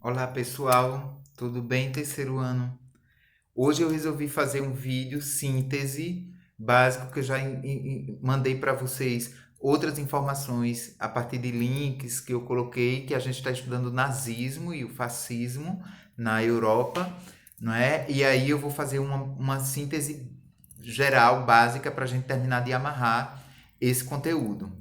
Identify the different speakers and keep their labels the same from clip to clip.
Speaker 1: Olá pessoal, tudo bem? Terceiro ano. Hoje eu resolvi fazer um vídeo síntese básico que eu já mandei para vocês outras informações a partir de links que eu coloquei que a gente está estudando o nazismo e o fascismo na Europa, não é? E aí eu vou fazer uma síntese geral, básica, para a gente terminar de amarrar esse conteúdo.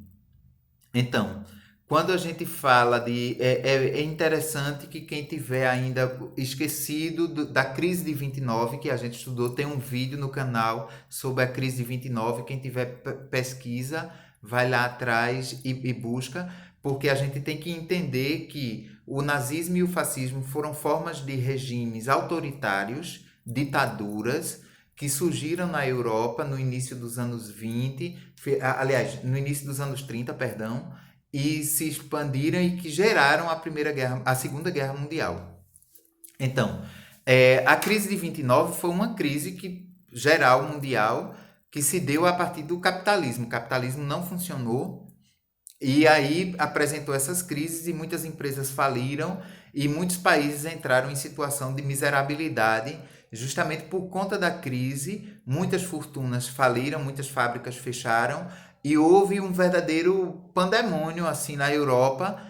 Speaker 1: Então, quando a gente fala de. É interessante que quem tiver ainda esquecido da crise de 29, que a gente estudou, tem um vídeo no canal sobre a crise de 29. Quem tiver pesquisa, vai lá atrás e busca, porque a gente tem que entender que o nazismo e o fascismo foram formas de regimes autoritários, ditaduras, que surgiram na Europa no início dos anos 20, aliás, no início dos anos 30, perdão, e se expandiram e que geraram a Segunda Guerra Mundial. Então, a crise de 29 foi uma crise geral mundial que se deu a partir do capitalismo. O capitalismo não funcionou e aí apresentou essas crises e muitas empresas faliram e muitos países entraram em situação de miserabilidade justamente por conta da crise. Muitas fortunas faliram, muitas fábricas fecharam e houve um verdadeiro pandemônio assim na Europa,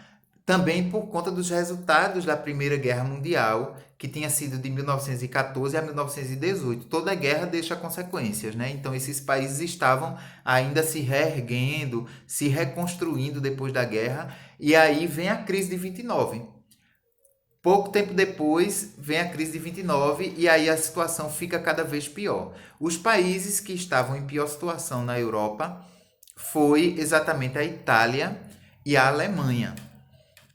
Speaker 1: também por conta dos resultados da Primeira Guerra Mundial, que tinha sido de 1914 a 1918. Toda guerra deixa consequências, né? Então esses países estavam ainda se reerguendo, se reconstruindo depois da guerra, e aí vem a crise de 29. Pouco tempo depois vem a crise de 29 e aí a situação fica cada vez pior. Os países que estavam em pior situação na Europa foi exatamente a Itália e a Alemanha.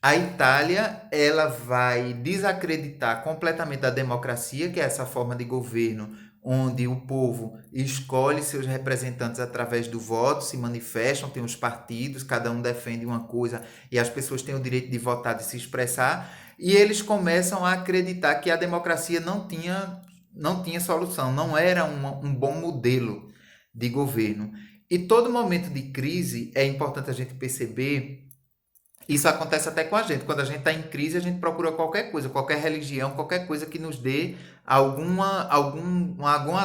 Speaker 1: A Itália, ela vai desacreditar completamente a democracia, que é essa forma de governo onde o povo escolhe seus representantes através do voto, se manifestam, tem os partidos, cada um defende uma coisa e as pessoas têm o direito de votar, de se expressar, e eles começam a acreditar que a democracia não tinha solução, não era um bom modelo de governo. E todo momento de crise é importante a gente perceber. Isso acontece até com a gente. Quando a gente está em crise, a gente procura qualquer coisa, qualquer religião, qualquer coisa que nos dê alguma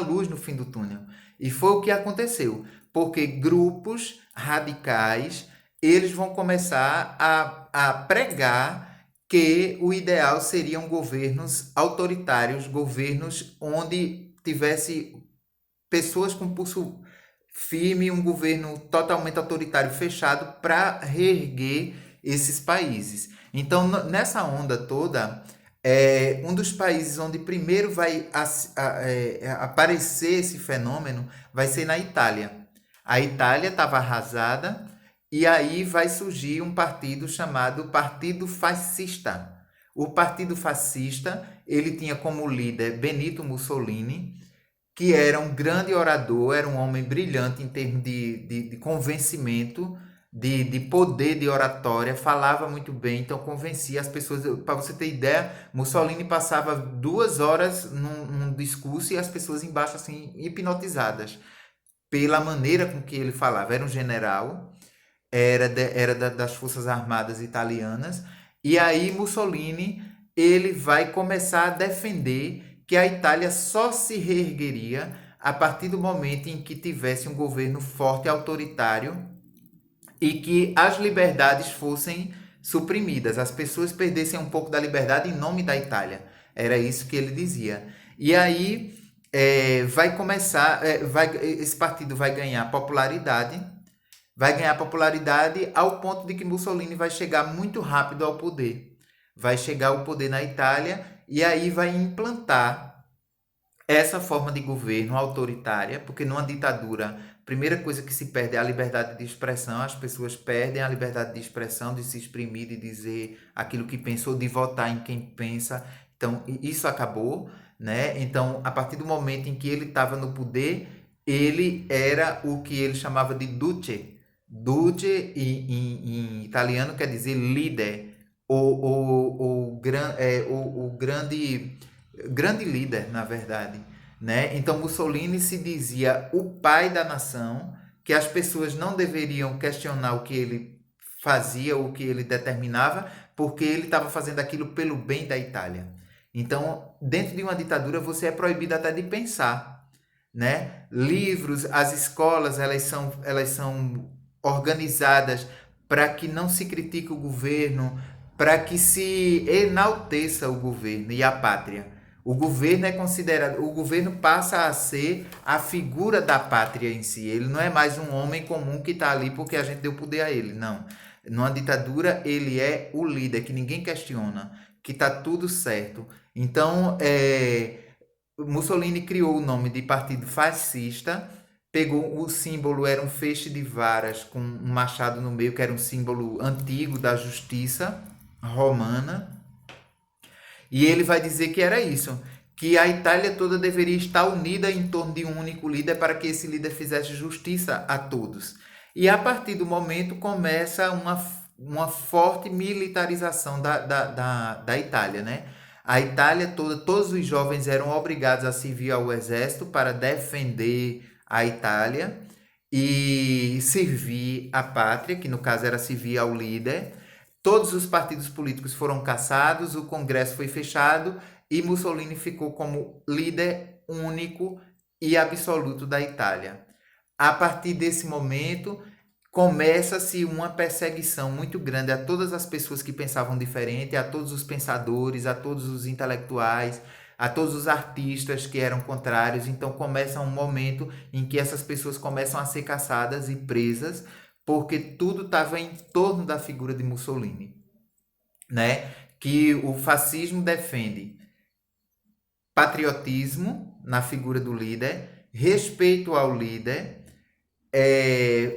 Speaker 1: luz no fim do túnel. E foi o que aconteceu. Porque grupos radicais, eles vão começar a pregar que o ideal seriam governos autoritários, governos onde tivesse pessoas com pulso firme, um governo totalmente autoritário fechado para reerguer esses países. Então, nessa onda toda, um dos países onde primeiro vai aparecer esse fenômeno vai ser na Itália. A Itália estava arrasada e aí vai surgir um partido chamado Partido Fascista. O Partido Fascista, ele tinha como líder Benito Mussolini, que era um grande orador, era um homem brilhante em termos de convencimento, de poder de oratória, falava muito bem, então convencia as pessoas. Para você ter ideia, Mussolini passava 2 horas num discurso e as pessoas embaixo assim, hipnotizadas pela maneira com que ele falava. Era um general, das Forças Armadas italianas, e aí Mussolini ele vai começar a defender que a Itália só se reergueria a partir do momento em que tivesse um governo forte e autoritário e que as liberdades fossem suprimidas, as pessoas perdessem um pouco da liberdade em nome da Itália. Era isso que ele dizia. E aí vai começar, esse partido vai ganhar popularidade ao ponto de que Mussolini vai chegar muito rápido ao poder. Vai chegar ao poder na Itália e aí vai implantar essa forma de governo autoritária, porque numa ditadura, a primeira coisa que se perde é a liberdade de expressão, as pessoas perdem a liberdade de expressão, de se exprimir, de dizer aquilo que pensou, de votar em quem pensa. Então, isso acabou, né? Então, a partir do momento em que ele estava no poder, ele era o que ele chamava de duce. Duce em italiano quer dizer líder, o grande líder, na verdade, né? Então Mussolini se dizia o pai da nação, que as pessoas não deveriam questionar o que ele fazia, o que ele determinava, porque ele estava fazendo aquilo pelo bem da Itália. Então, dentro de uma ditadura, você é proibido até de pensar, né? Livros, as escolas, elas são organizadas para que não se critique o governo, para que se enalteça o governo e a pátria. O governo é considerado, o governo passa a ser a figura da pátria em si. Ele não é mais um homem comum que está ali porque a gente deu poder a ele, não. Numa ditadura, ele é o líder, que ninguém questiona, que está tudo certo. Então, Mussolini criou o nome de partido fascista, pegou o símbolo, era um feixe de varas com um machado no meio, que era um símbolo antigo da justiça romana, e ele vai dizer que era isso, que a Itália toda deveria estar unida em torno de um único líder para que esse líder fizesse justiça a todos. E a partir do momento começa uma forte militarização da Itália, né? A Itália toda, todos os jovens eram obrigados a servir ao exército para defender a Itália e servir a pátria, que no caso era servir ao líder. Todos os partidos políticos foram cassados, o Congresso foi fechado e Mussolini ficou como líder único e absoluto da Itália. A partir desse momento, começa-se uma perseguição muito grande a todas as pessoas que pensavam diferente, a todos os pensadores, a todos os intelectuais, a todos os artistas que eram contrários. Então começa um momento em que essas pessoas começam a ser caçadas e presas, porque tudo estava em torno da figura de Mussolini, né? Que o fascismo defende patriotismo na figura do líder, respeito ao líder, é,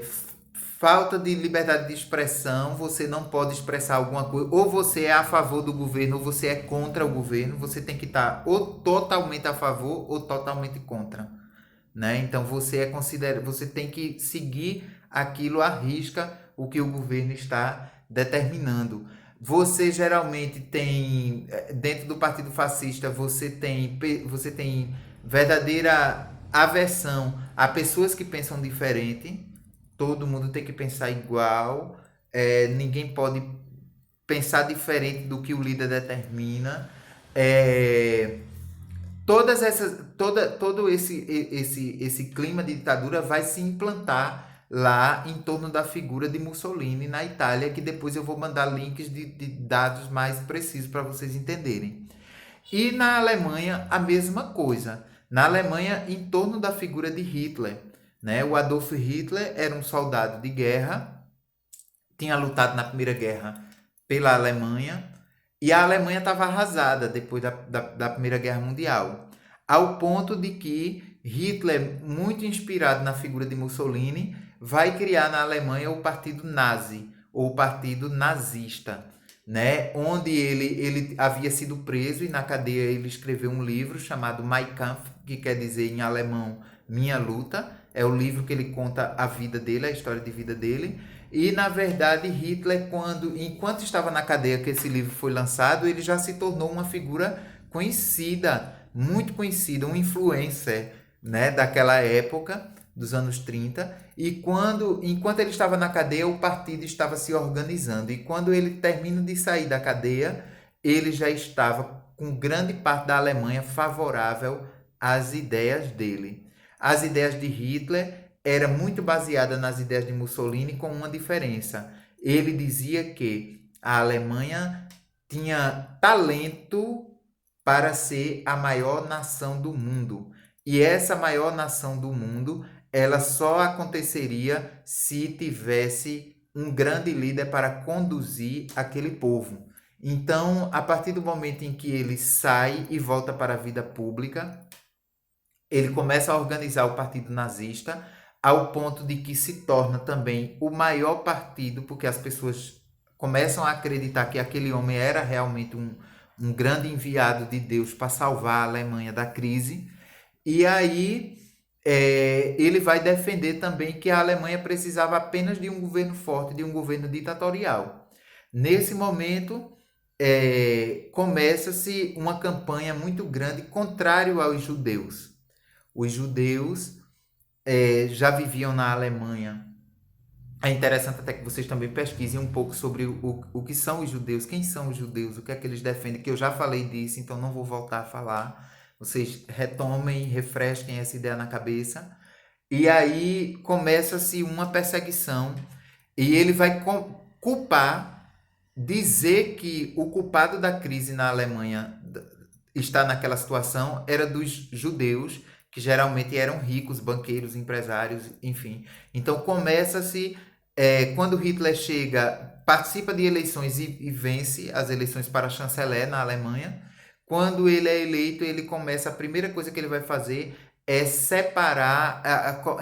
Speaker 1: falta de liberdade de expressão, você não pode expressar alguma coisa, ou você é a favor do governo, ou você é contra o governo, você tem que estar ou totalmente a favor ou totalmente contra, né? Então você tem que seguir aquilo à risca, o que o governo está determinando. Você geralmente tem, dentro do Partido Fascista, você tem verdadeira aversão a pessoas que pensam diferente. Todo mundo tem que pensar igual, ninguém pode pensar diferente do que o líder determina. É, todo esse clima de ditadura vai se implantar lá em torno da figura de Mussolini na Itália, que depois eu vou mandar links de dados mais precisos para vocês entenderem. E na Alemanha, a mesma coisa. Na Alemanha, em torno da figura de Hitler, né? O Adolf Hitler era um soldado de guerra, tinha lutado na Primeira Guerra pela Alemanha, e a Alemanha estava arrasada depois da Primeira Guerra Mundial, ao ponto de que Hitler, muito inspirado na figura de Mussolini, vai criar na Alemanha o Partido Nazi, ou o Partido Nazista, né? Onde ele havia sido preso e na cadeia ele escreveu um livro chamado Mein Kampf, que quer dizer em alemão Minha Luta. É o livro que ele conta a vida dele, a história de vida dele. E, na verdade, Hitler, enquanto estava na cadeia que esse livro foi lançado, ele já se tornou uma figura conhecida, muito conhecida, um influencer, né, daquela época, dos anos 30. E enquanto ele estava na cadeia, o partido estava se organizando. E quando ele termina de sair da cadeia, ele já estava com grande parte da Alemanha favorável às ideias dele. As ideias de Hitler era muito baseada nas ideias de Mussolini, com uma diferença. Ele dizia que a Alemanha tinha talento para ser a maior nação do mundo. E essa maior nação do mundo, ela só aconteceria se tivesse um grande líder para conduzir aquele povo. Então, a partir do momento em que ele sai e volta para a vida pública, ele começa a organizar o partido nazista, ao ponto de que se torna também o maior partido, porque as pessoas começam a acreditar que aquele homem era realmente um grande enviado de Deus para salvar a Alemanha da crise. E aí ele vai defender também que a Alemanha precisava apenas de um governo forte, de um governo ditatorial. Nesse momento, começa-se uma campanha muito grande contrário aos judeus. Os judeus já viviam na Alemanha É interessante até que vocês também pesquisem um pouco sobre o que são os judeus, quem são os judeus, o que é que eles defendem, que eu já falei disso, então não vou voltar a falar. Vocês retomem, refresquem essa ideia na cabeça. E aí começa-se uma perseguição e ele vai culpar, dizer que o culpado da crise na Alemanha está naquela situação era dos judeus, que geralmente eram ricos, banqueiros, empresários, enfim. Então começa-se, quando Hitler chega, participa de eleições e vence as eleições para chanceler na Alemanha. Quando ele é eleito, ele começa, a primeira coisa que ele vai fazer é separar,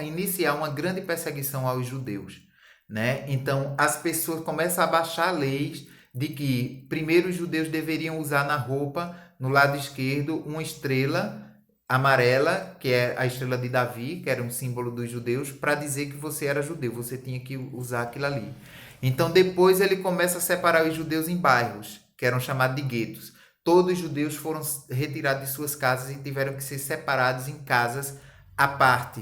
Speaker 1: iniciar uma grande perseguição aos judeus, né? Então as pessoas começam a baixar leis de que primeiro os judeus deveriam usar na roupa, no lado esquerdo, uma estrela amarela, que é a estrela de Davi, que era um símbolo dos judeus, para dizer que você era judeu, você tinha que usar aquilo ali. Então depois ele começa a separar os judeus em bairros, que eram chamados de guetos. Todos os judeus foram retirados de suas casas e tiveram que ser separados em casas à parte.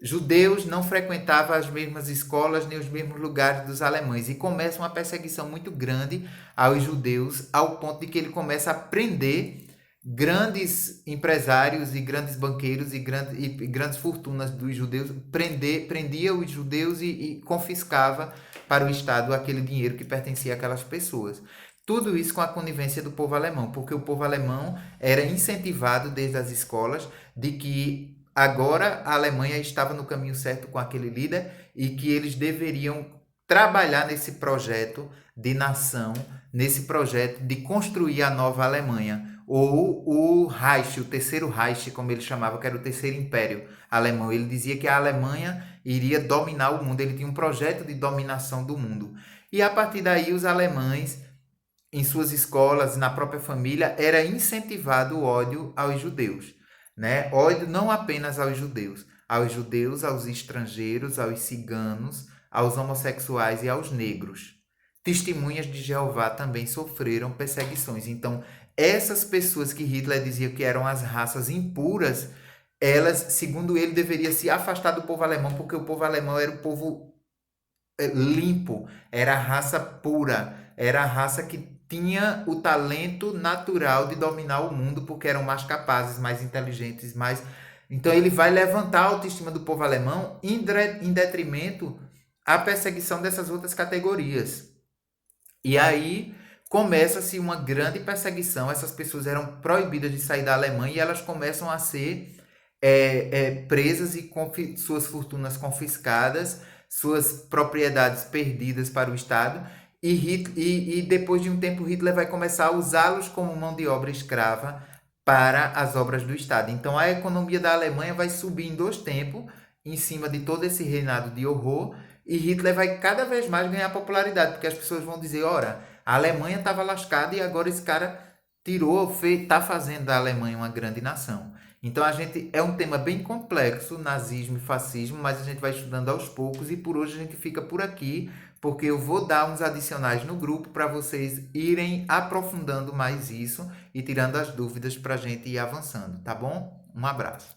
Speaker 1: Judeus não frequentavam as mesmas escolas nem os mesmos lugares dos alemães e começa uma perseguição muito grande aos judeus, ao ponto de que ele começa a prender grandes empresários e grandes banqueiros e grandes fortunas dos judeus, prendia os judeus e confiscava para o Estado aquele dinheiro que pertencia àquelas pessoas. Tudo isso com a conivência do povo alemão, porque o povo alemão era incentivado desde as escolas de que agora a Alemanha estava no caminho certo com aquele líder e que eles deveriam trabalhar nesse projeto de nação, nesse projeto de construir a nova Alemanha, ou o Reich, o terceiro Reich, como ele chamava, que era o terceiro império alemão. Ele dizia que a Alemanha iria dominar o mundo, ele tinha um projeto de dominação do mundo. E a partir daí os alemães, em suas escolas, na própria família, era incentivado o ódio aos judeus, né? Ódio não apenas aos judeus, aos estrangeiros, aos ciganos, aos homossexuais e aos negros. Testemunhas de Jeová também sofreram perseguições. Então, essas pessoas que Hitler dizia que eram as raças impuras, elas, segundo ele, deveriam se afastar do povo alemão, porque o povo alemão era o povo limpo, era a raça pura, era a raça que tinha o talento natural de dominar o mundo, porque eram mais capazes, mais inteligentes, mais... Então ele vai levantar a autoestima do povo alemão em detrimento à perseguição dessas outras categorias. E aí começa-se uma grande perseguição, essas pessoas eram proibidas de sair da Alemanha e elas começam a ser presas e suas fortunas confiscadas, suas propriedades perdidas para o Estado, e depois de um tempo Hitler vai começar a usá-los como mão de obra escrava para as obras do Estado. Então a economia da Alemanha vai subir em 2 tempos, em cima de todo esse reinado de horror, e Hitler vai cada vez mais ganhar popularidade, porque as pessoas vão dizer, ora, a Alemanha estava lascada e agora esse cara está fazendo da Alemanha uma grande nação. Então é um tema bem complexo, nazismo e fascismo, mas a gente vai estudando aos poucos e por hoje a gente fica por aqui, porque eu vou dar uns adicionais no grupo para vocês irem aprofundando mais isso e tirando as dúvidas para a gente ir avançando, tá bom? Um abraço.